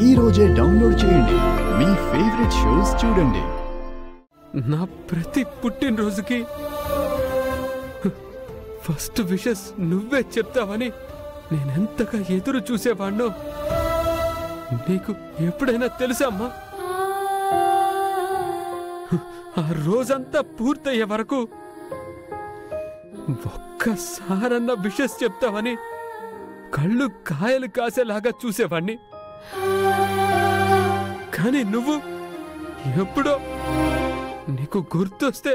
ఈ రోజే డౌన్లోడ్ చేయండి. మీ ఫేవరెట్ షోస్ చూడండి. నా ప్రతి పుట్టినరోజుకి ఫస్ట్ విషెస్ నువ్వే చెప్తావని నేనెంతగా ఎదురు చూసేవాణ్ణో నీకు ఎప్పుడైనా తెలుసా అమ్మా? ఆ రోజంతా పూర్తయ్యే వరకు ఒక్కసారన్న విషెస్ చెప్తావని కళ్ళు కాయలు కాసేలాగా చూసేవాణ్ణి. కానీ నువ్వు ఎప్పుడో నీకు గుర్తొస్తే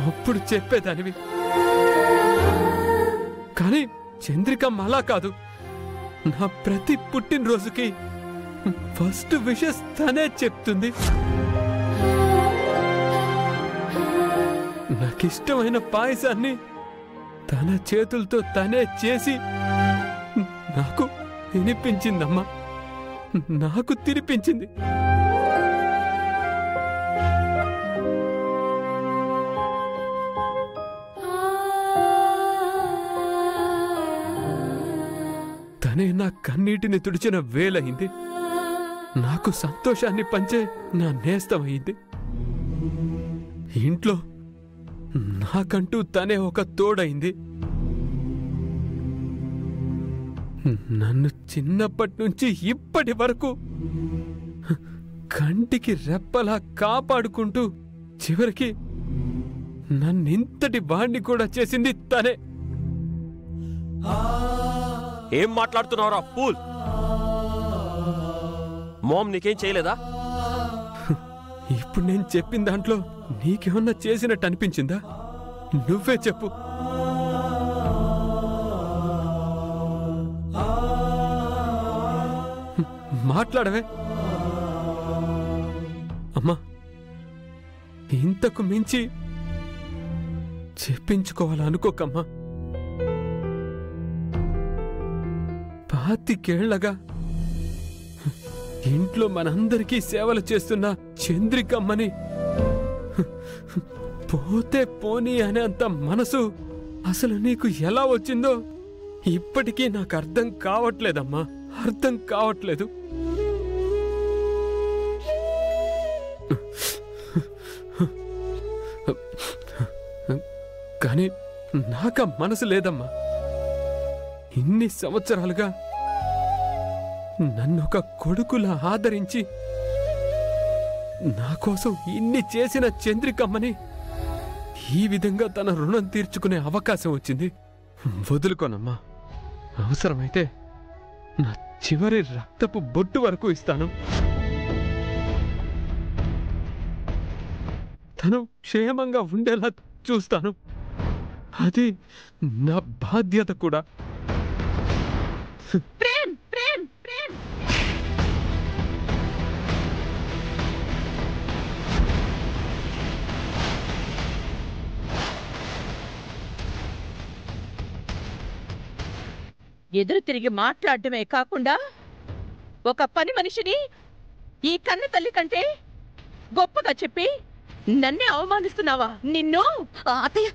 అప్పుడు చెప్పేదానివి. కానీ చంద్రికమ్మ అలా కాదు. నా ప్రతి పుట్టినరోజుకి ఫస్ట్ విషెస్ తనే చెప్తుంది. నాకిష్టమైన పాయసాన్ని తన చేతులతో తనే చేసి నాకు తినిపించిందమ్మా, నాకు తినిపించింది. తనే నా కన్నీటిని తుడిచిన వేలయింది. నాకు సంతోషాన్ని పంచే నా నేస్తమైంది. ఇంట్లో నాకంటూ తనే ఒక తోడైంది. నన్ను చిన్నప్పటి నుంచి ఇప్పటి వరకు కంటికి రెప్పలా కాపాడుకుంటూ చివరికి నన్నింతటి వాణ్ణి కూడా చేసింది తనే. ఏం మాట్లాడుతున్నావురా ఫూల్? మామ్ నీకేం చేయలేదా? ఇప్పుడు నేను చెప్పిన దాంట్లో నీకేమన్నా చేసినట్టు అనిపించిందా? నువ్వే చెప్పు. మాట్లాడవే అమ్మా. ఇంతకు మించి చెప్పించుకోవాలనుకోకమ్మా. 25 ఇంట్లో మనందరికీ సేవలు చేస్తున్న చంద్రికమ్మని పోతే పోనీ అనేంత మనసు అసలు నీకు ఎలా వచ్చిందో ఇప్పటికీ నాకు అర్థం కావట్లేదమ్మా, అర్థం కావట్లేదు. కానీ నాకా మనసు లేదమ్మా. ఇన్ని సంవత్సరాలుగా నన్నొక కొడుకులా ఆదరించి నా కోసం ఇన్ని చేసిన చంద్రికమ్మని ఈ విధంగా తన రుణం తీర్చుకునే అవకాశం వచ్చింది. వదులుకోనమ్మా. అవసరమైతే నా చివరి రక్తపు బొట్టు వరకు ఇస్తాను. తను క్షేమంగా ఉండేలా చూస్తాను. అది నా బాధ్యత కూడా. ఎదురు తిరిగి మాట్లాడటమే కాకుండా ఒక పని మనిషిని ఈ కన్న తల్లి కంటే గొప్పగా చెప్పి నన్నే అవమానిస్తున్నావా? నిన్ను అత్తయ్య,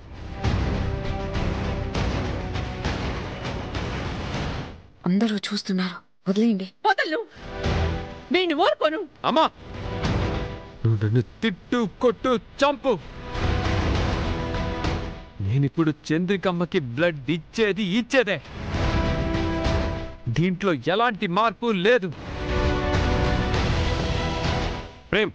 అందరూ చూస్తున్నారు, వదిలేయండి. వదలు, నేను ఊరుకోను. అమ్మా, నువ్వు నన్ను తిట్టు, కొట్టు, చంపు. నేనిప్పుడు చంద్రికమ్మకి బ్లడ్ ఇచ్చేదే. దీంట్లో ఎలాంటి మార్పు లేదు. ప్రేమ్,